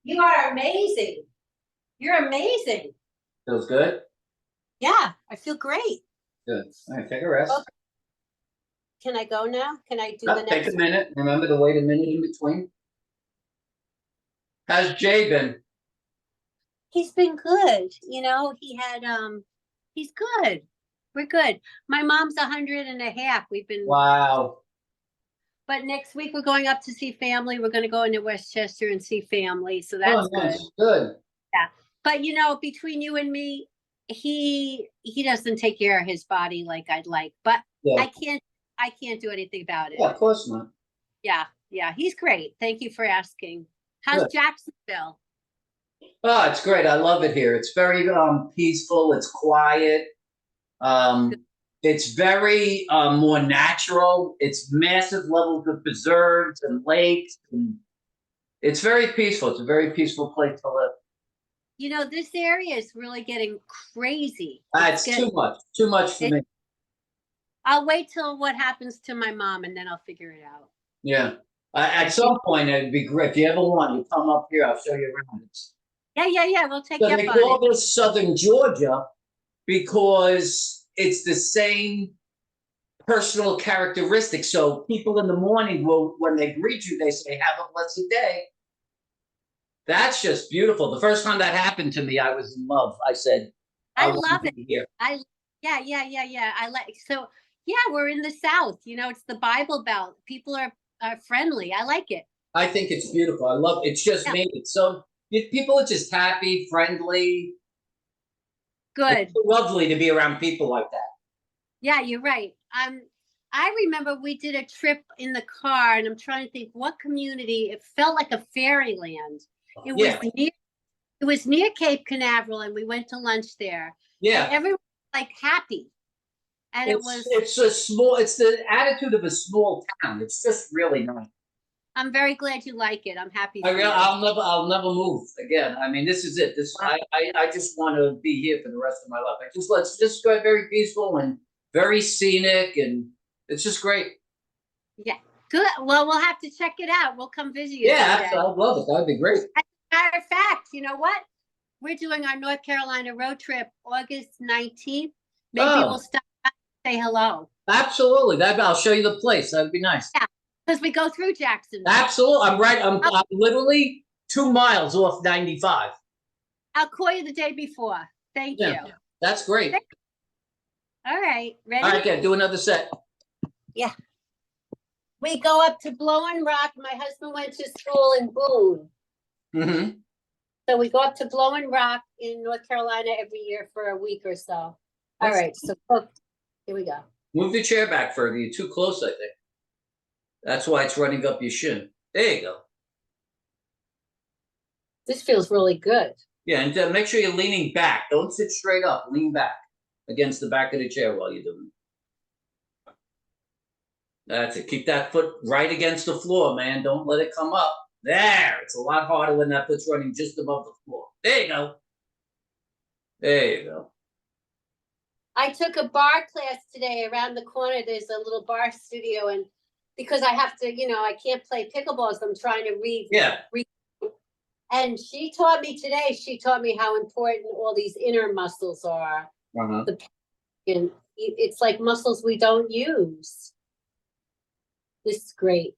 Speaker 1: You are amazing. You're amazing.
Speaker 2: Feels good?
Speaker 1: Yeah, I feel great.
Speaker 2: Good. All right, take a rest.
Speaker 1: Okay. Can I go now? Can I do the
Speaker 2: Yep, take
Speaker 1: next
Speaker 2: a minute. Remember to wait a minute in between. How's Jay been?
Speaker 1: He's been good. You know, he's good. We're good. My mom's 100 and a half. We've been,
Speaker 2: Wow.
Speaker 1: but next week we're going up to see family. We're going to go into Westchester and see family. So that's
Speaker 2: Oh, nice.
Speaker 1: good.
Speaker 2: Good.
Speaker 1: Yeah. But you know, between you and me, he doesn't take care of his body like I'd like, but
Speaker 2: Yeah.
Speaker 1: I can't do anything about it.
Speaker 2: Yeah, of course not.
Speaker 1: Yeah. He's great. Thank you for asking. How's
Speaker 2: Good.
Speaker 1: Jacksonville?
Speaker 2: Oh, it's great. I love it here. It's very peaceful. It's quiet. It's very more natural. It's massive levels of preserves and lakes, and it's very peaceful. It's a very peaceful place to live.
Speaker 1: You know, this area is really getting crazy.
Speaker 2: It's too much for me.
Speaker 1: I'll wait till what happens to my mom and then I'll figure it out.
Speaker 2: Yeah. At some point, it'd be great. If you ever want, you come up here. I'll show you around.
Speaker 1: Yeah. We'll take
Speaker 2: So
Speaker 1: you
Speaker 2: they
Speaker 1: up on
Speaker 2: call
Speaker 1: it.
Speaker 2: this Southern Georgia because it's the same personal characteristics. So people in the morning will, when they greet you, they say, "Have a blessed day." That's just beautiful. The first time that happened to me, I was in love. I said,
Speaker 1: I
Speaker 2: want
Speaker 1: love
Speaker 2: to
Speaker 1: it.
Speaker 2: be here."
Speaker 1: Yeah. I like so yeah, we're in the South. You know, it's the Bible Belt. People are friendly. I like it.
Speaker 2: I think it's beautiful. I love it. It's just made it so people are just happy, friendly.
Speaker 1: Good.
Speaker 2: It's so lovely to be around people like that.
Speaker 1: Yeah, you're right. I remember we did a trip in the car, and I'm trying to think what community. It felt like a fairyland. It
Speaker 2: Yeah.
Speaker 1: was near Cape Canaveral, and we went to lunch there.
Speaker 2: Yeah.
Speaker 1: And everyone was like happy, and
Speaker 2: it's a small. It's the attitude of a small town. It's just really nice.
Speaker 1: I'm very glad you like it. I'm happy for you.
Speaker 2: I'll never move again. I mean, this is it. I just want to be here for the rest of my life. Let's just go very peaceful and very scenic, and it's just great.
Speaker 1: Yeah, good. Well, we'll have to check it out. We'll come visit you.
Speaker 2: Yeah,
Speaker 1: someday.
Speaker 2: I'd love it. That'd be great.
Speaker 1: As a matter of fact, you know what? We're doing our North Carolina road trip August 19th. Maybe we'll stop by and say hello.
Speaker 2: Absolutely. I'll show you the place. That'd be nice.
Speaker 1: Yeah, because we go through Jacksonville.
Speaker 2: Absolutely. I'm right. I'm literally 2 miles off 95.
Speaker 1: I'll call you the day before. Thank you.
Speaker 2: That's great.
Speaker 1: All right. Ready?
Speaker 2: All right, okay, do another set.
Speaker 1: Yeah. We go up to Blowing Rock. My husband went to school in Boone.
Speaker 2: Mm-hmm.
Speaker 1: So we go up to Blowing Rock in North Carolina every year for a week or so. All right, so here we go.
Speaker 2: Move the chair back further. You're too close, I think. That's why it's running up your shin. There you go.
Speaker 1: This feels really good.
Speaker 2: Yeah, and make sure you're leaning back. Don't sit straight up. Lean back against the back of the chair while you're doing it. That's it. Keep that foot right against the floor, man. Don't let it come up. There. It's a lot harder when that foot's running just above the floor. There you go. There you go.
Speaker 1: I took a bar class today around the corner. There's a little bar studio, and because I have to, I can't play pickleball, so I'm trying to read.
Speaker 2: Yeah.
Speaker 1: And she taught me today, she taught me how important all these inner muscles are.
Speaker 2: Uh-huh.
Speaker 1: And it's like muscles we don't use. This is great.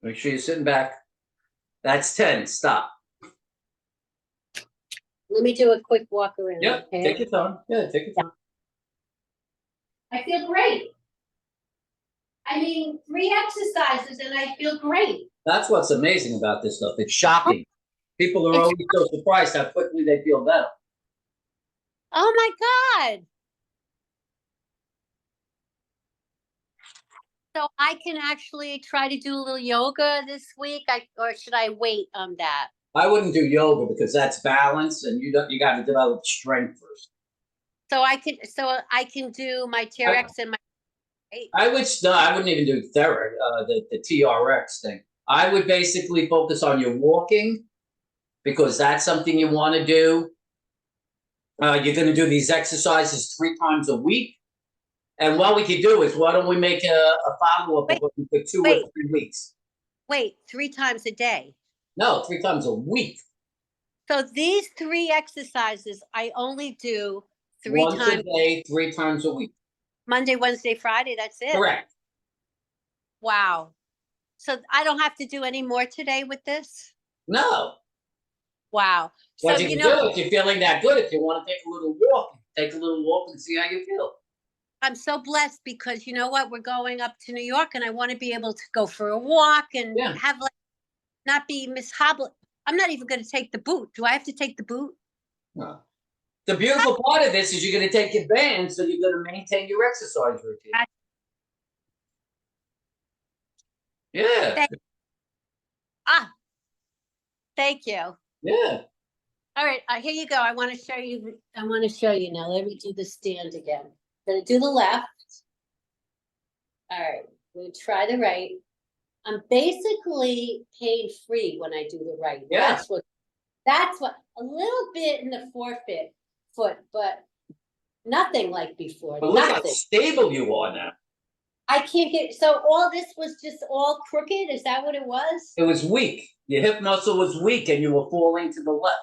Speaker 2: Make sure you're sitting back. That's 10. Stop.
Speaker 1: Let me do a quick walk around.
Speaker 2: Yep.
Speaker 1: Okay?
Speaker 2: Take your time. Yeah, take your time.
Speaker 1: I feel great. I mean, 3 exercises and I feel great.
Speaker 2: That's what's amazing about this stuff. It's shocking. People are always so surprised how quickly they feel better.
Speaker 1: Oh my God. So I can actually try to do a little yoga this week, or should I wait on that?
Speaker 2: I wouldn't do yoga because that's balance, and you got to develop strength first.
Speaker 1: So I can do my TRX and my.
Speaker 2: I wouldn't even do the TRX thing. I would basically focus on your walking because that's something you want to do. You're going to do these exercises 3 times a week. And what we could do is, why don't we make a follow-up of what we put 2 or 3 weeks?
Speaker 1: Wait, 3 times a day?
Speaker 2: No, 3 times a week.
Speaker 1: So these 3 exercises, I only do 3
Speaker 2: Once
Speaker 1: times
Speaker 2: a day, 3 times a week.
Speaker 1: Monday, Wednesday, Friday. That's it.
Speaker 2: Correct.
Speaker 1: Wow. So I don't have to do any more today with this?
Speaker 2: No.
Speaker 1: Wow.
Speaker 2: What
Speaker 1: So
Speaker 2: you can do if you're feeling that good, if you want to take a little walk and see how you feel.
Speaker 1: I'm so blessed because you know what? We're going up to New York and I want to be able to go for a walk and have not be mishobbled. I'm not even going to take the boot. Do I have to take the boot?
Speaker 2: No. The beautiful part of this is you're going to take your band, so you're going to maintain your exercise routine. Yeah.
Speaker 1: Thank you.
Speaker 2: Yeah.
Speaker 1: All right, here you go. I want to show you now. Let me do the stand again. I'm going to do the left. All right, I'm going to try the right. I'm basically pain-free when I do the right.
Speaker 2: Yeah.
Speaker 1: That's what, a little bit in the foot, but nothing like before.
Speaker 2: But look how stable you are now.
Speaker 1: I can't get, so all this was just all crooked? Is that what it was?
Speaker 2: It was weak. Your hip muscle was weak and you were falling to the left.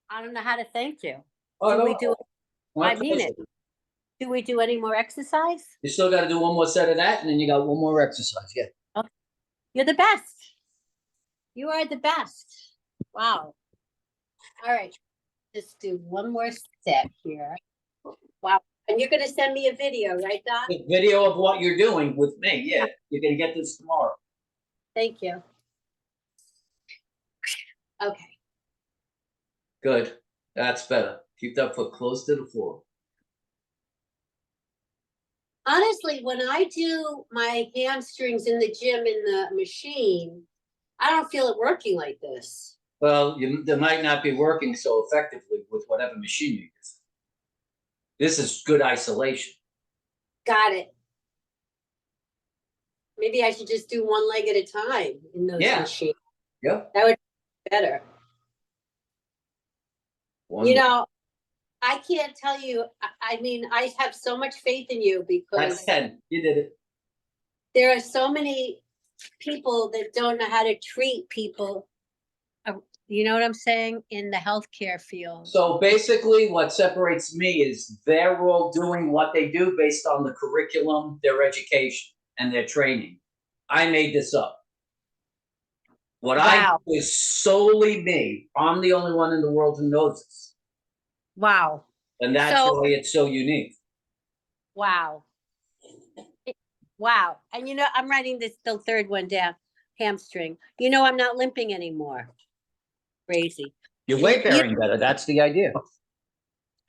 Speaker 1: I don't know how to thank you.
Speaker 2: Oh,
Speaker 1: I mean it. Do we do any more exercise?
Speaker 2: You still got to do 1 more set of that, and then you got 1 more exercise. Yeah.
Speaker 1: Okay. You're the best. You are the best. Wow. All right. Just do 1 more step here. Wow. And you're going to send me a video, right, Doc?
Speaker 2: A video of what you're doing with me. Yeah. You're going to get this tomorrow.
Speaker 1: Thank you. Okay.
Speaker 2: Good. That's better. Keep that foot close to the floor.
Speaker 1: Honestly, when I do my hamstrings in the gym in the machine, I don't feel it working like this.
Speaker 2: Well, they might not be working so effectively with whatever machine you use. This is good isolation.
Speaker 1: Got it. Maybe I should just do 1 leg at a time in those machines.
Speaker 2: Yep.
Speaker 1: That would be better. I can't tell you. I mean, I have so much faith in you because
Speaker 2: that's 10. You did it.
Speaker 1: There are so many people that don't know how to treat people. You know what I'm saying? In the healthcare field.
Speaker 2: So basically what separates me is they're all doing what they do based on the curriculum, their education, and their training. I made this up. What I do is solely me. I'm the only one in the world who knows this.
Speaker 1: Wow.
Speaker 2: And that's why it's so unique.
Speaker 1: Wow. Wow. And I'm writing the third one down. Hamstring. I'm not limping anymore. Crazy.
Speaker 2: You're weight bearing better. That's the idea.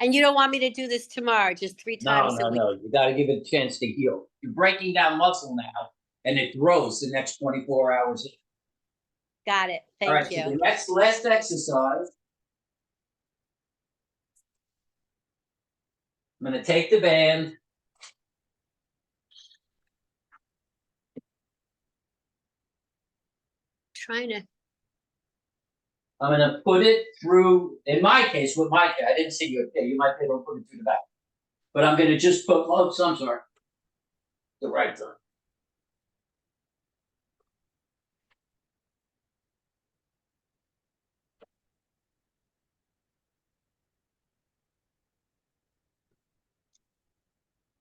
Speaker 1: And you don't want me to do this tomorrow, just 3 times a week.
Speaker 2: No. You got to give it a chance to heal. You're breaking down muscle now, and it grows the next 24 hours.
Speaker 1: Got it.
Speaker 2: All right,
Speaker 1: Thank you.
Speaker 2: so the last exercise. I'm going to take the band.
Speaker 1: Trying to.
Speaker 2: I'm going to put it through, in my case, I didn't see you. Okay, you might be able to put it through the back. But I'm going to just put, I'm sorry. The right side.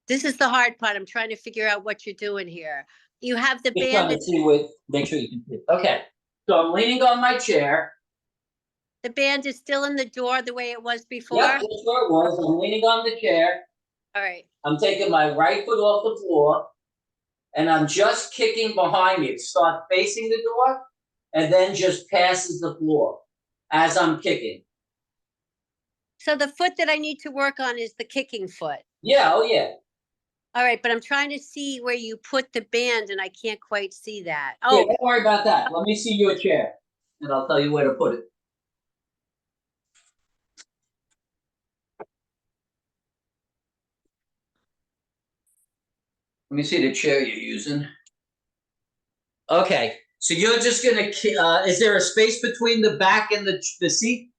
Speaker 1: This is the hard part. I'm trying to figure out what you're doing here. You have the
Speaker 2: Just trying
Speaker 1: band.
Speaker 2: to see make sure you can see it. Okay, so I'm leaning on my chair.
Speaker 1: The band is still in the door the way it was before?
Speaker 2: Yep, that's where it was. I'm leaning on the chair.
Speaker 1: All right.
Speaker 2: I'm taking my right foot off the floor, and I'm just kicking behind me. It starts facing the door, and then just passes the floor as I'm kicking.
Speaker 1: So the foot that I need to work on is the kicking foot.
Speaker 2: Yeah, oh yeah.
Speaker 1: All right, but I'm trying to see where you put the band, and I can't quite see that.
Speaker 2: Oh, yeah, don't worry about that. Let me see your chair, and I'll tell you where to put it. Let me see the chair you're using. Okay, so you're just gonna. Is there a space between the back and the seat?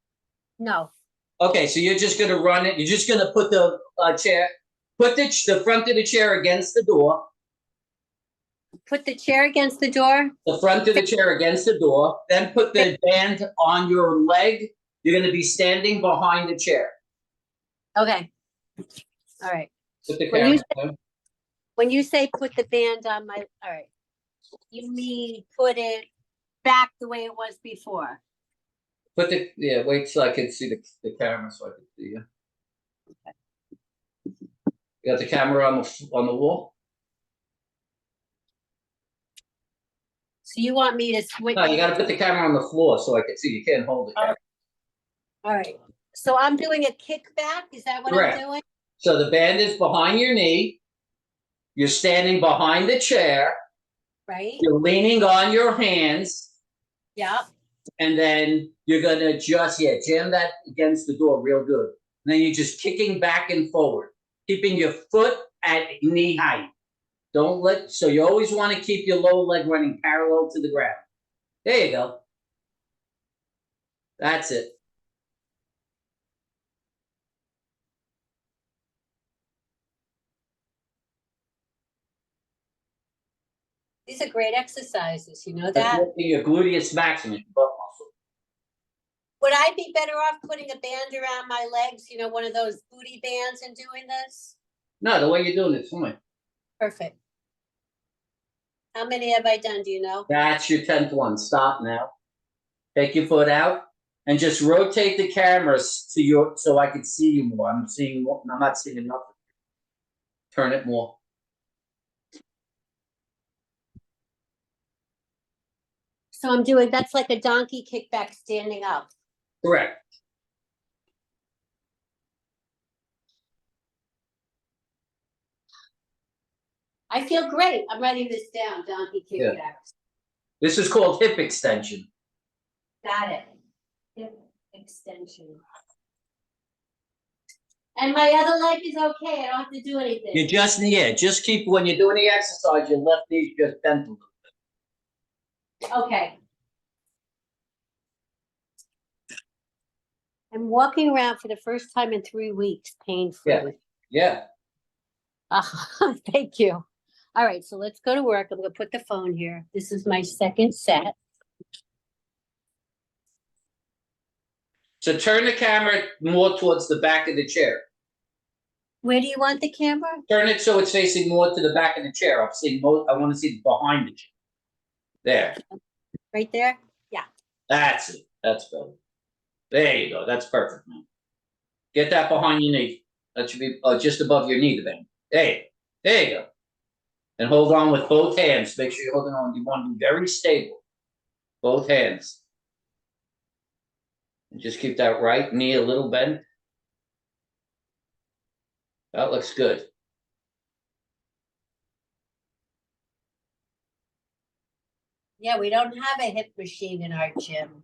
Speaker 1: No.
Speaker 2: Okay, so you're just gonna run it. You're just gonna put the chair, put the front of the chair against the door.
Speaker 1: Put the chair against the door?
Speaker 2: The front of the chair against the door. Then put the band on your leg. You're gonna be standing behind the chair.
Speaker 1: Okay. All right.
Speaker 2: Put the camera
Speaker 1: when you say put the band on my, all right, you mean put it back the way it was before?
Speaker 2: Wait till I can see the camera so I can see you. Okay. You got the camera on the wall?
Speaker 1: So you want me to switch?
Speaker 2: No, you got to put the camera on the floor so I can see. You can't hold it.
Speaker 1: All right. So I'm doing a kickback. Is that what
Speaker 2: Correct.
Speaker 1: I'm doing?
Speaker 2: So the band is behind your knee. You're standing behind the chair.
Speaker 1: Right.
Speaker 2: You're leaning on your hands.
Speaker 1: Yeah.
Speaker 2: And then you're gonna just jam that against the door real good. And then you're just kicking back and forward, keeping your foot at knee height. So you always want to keep your lower leg running parallel to the ground. There you go. That's it.
Speaker 1: These are great exercises, you know that?
Speaker 2: That's working your gluteus maximus, your butt muscle.
Speaker 1: Would I be better off putting a band around my legs, one of those booty bands, and doing this?
Speaker 2: No, the way you're doing it's fine.
Speaker 1: Perfect. How many have I done, do you know?
Speaker 2: That's your 10th one. Stop now. Take your foot out and just rotate the cameras to so I can see you more. I'm not seeing nothing. Turn it more.
Speaker 1: So that's like a donkey kickback standing up.
Speaker 2: Correct.
Speaker 1: I feel great. I'm writing this down, donkey kickbacks. Yeah.
Speaker 2: This is called hip extension.
Speaker 1: Got it. Hip extension. And my other leg is okay. I don't have to do anything.
Speaker 2: You just keep, when you're doing the exercise, your left knee's just bent a little bit.
Speaker 1: Okay. I'm walking around for the first time in 3 weeks, pain-free.
Speaker 2: Yeah.
Speaker 1: Thank you. All right, so let's go to work. I'm going to put the phone here. This is my second set.
Speaker 2: So turn the camera more towards the back of the chair.
Speaker 1: Where do you want the camera?
Speaker 2: Turn it so it's facing more to the back of the chair. I want to see behind the chair. There.
Speaker 1: Right there? Yeah.
Speaker 2: That's it. That's better. There you go. That's perfect, man. Get that behind your knee. That should be just above your knee, the band. Hey, there you go. And hold on with both hands. Make sure you're holding on. You want to be very stable. Both hands. And just keep that right knee a little bent. That looks good.
Speaker 1: Yeah, we don't have a hip machine in our gym.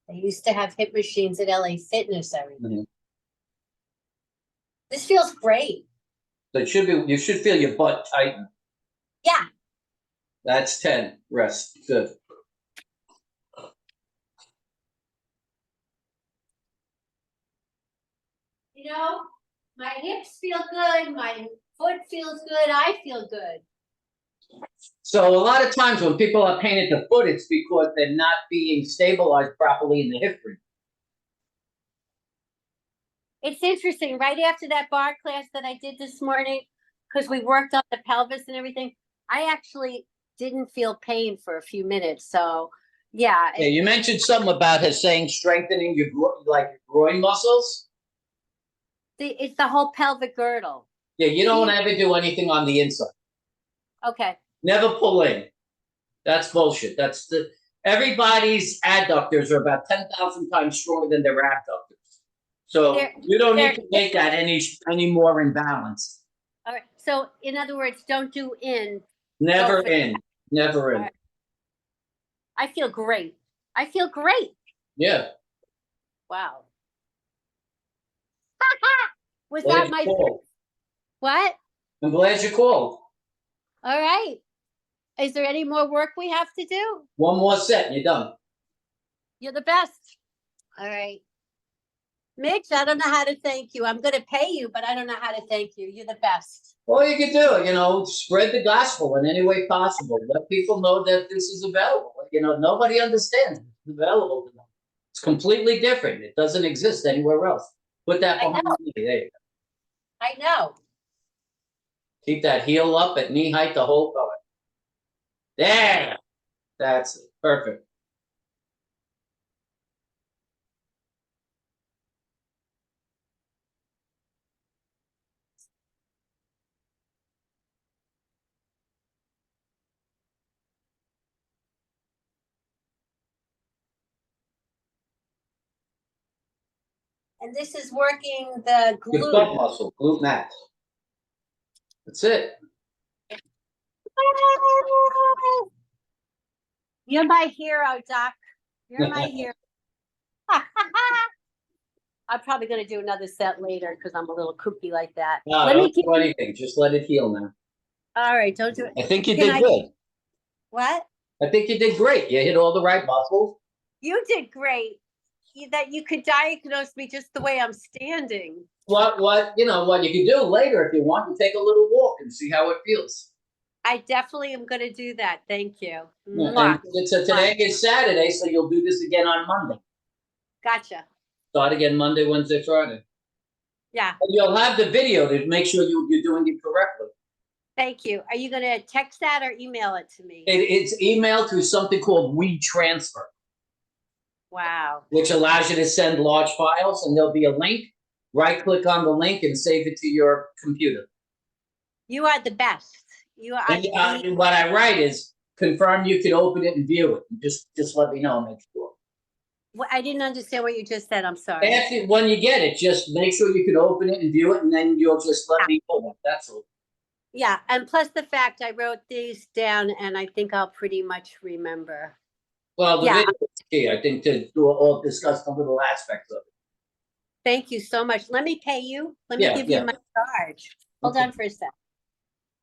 Speaker 1: They used to have hip machines at LA Fitness, everything. This feels great.
Speaker 2: So it should be, you should feel your butt tighten.
Speaker 1: Yeah.
Speaker 2: That's 10. Rest. Good.
Speaker 1: You know, my hips feel good, my foot feels good, I feel good.
Speaker 2: So a lot of times when people are pain at the foot, it's because they're not being stabilized properly in the hip region.
Speaker 1: It's interesting, right after that bar class that I did this morning, because we worked on the pelvis and everything, I actually didn't feel pain for a few minutes. So yeah.
Speaker 2: Yeah, you mentioned something about her saying strengthening your like your groin muscles.
Speaker 1: It's the whole pelvic girdle.
Speaker 2: Yeah, you don't ever do anything on the inside.
Speaker 1: Okay.
Speaker 2: Never pull in. That's bullshit. That's the everybody's adductors are about 10,000 times stronger than their abductors. So you don't need to make that any more imbalanced.
Speaker 1: All right. So in other words, don't do in.
Speaker 2: Never in. Never in.
Speaker 1: Right. I feel great. I feel great.
Speaker 2: Yeah.
Speaker 1: Wow. Was that my what?
Speaker 2: I'm glad you called.
Speaker 1: All right. Is there any more work we have to do?
Speaker 2: One more set and you're done.
Speaker 1: You're the best. All right. Mitch, I don't know how to thank you. I'm going to pay you, but I don't know how to thank you. You're the best.
Speaker 2: All you can do, spread the gospel in any way possible. Let people know that this is available. Nobody understands it's available to them. It's completely different. It doesn't exist anywhere else. Put that behind me. There you go.
Speaker 1: I know.
Speaker 2: Keep that heel up at knee height the whole time. There. That's it. Perfect.
Speaker 1: And this is working the glute.
Speaker 2: Your butt muscle, glute max. That's it.
Speaker 1: You're my hero, Doc. You're my hero. I'm probably going to do another set later because I'm a little kooky like that.
Speaker 2: No, don't do anything. Just let it heal now.
Speaker 1: All right, don't do it.
Speaker 2: I think you did good.
Speaker 1: What?
Speaker 2: I think you did great. You hit all the right muscles.
Speaker 1: You did great. That you could diagnose me just the way I'm standing.
Speaker 2: What you can do later if you want, you take a little walk and see how it feels.
Speaker 1: I definitely am going to do that. Thank you.
Speaker 2: Yeah, so today is Saturday, so you'll do this again on Monday.
Speaker 1: Gotcha.
Speaker 2: Start again Monday, Wednesday, Friday.
Speaker 1: Yeah.
Speaker 2: And you'll have the video to make sure you're doing it correctly.
Speaker 1: Thank you. Are you going to text that or email it to me?
Speaker 2: It's emailed through something called WeTransfer.
Speaker 1: Wow.
Speaker 2: Which allows you to send large files, and there'll be a link. Right-click on the link and save it to your computer.
Speaker 1: You are the best. You are.
Speaker 2: And what I write is confirm you can open it and view it. Just let me know. Make sure.
Speaker 1: Well, I didn't understand what you just said. I'm sorry.
Speaker 2: When you get it, just make sure you can open it and view it, and then you'll just let me know. That's all.
Speaker 1: Yeah, and plus the fact I wrote these down, and I think I'll pretty much remember.
Speaker 2: Well, the video is key. I think to all discuss the little aspects of it.
Speaker 1: Thank you so much. Let me pay you. Let me give you my charge. Hold on for a sec.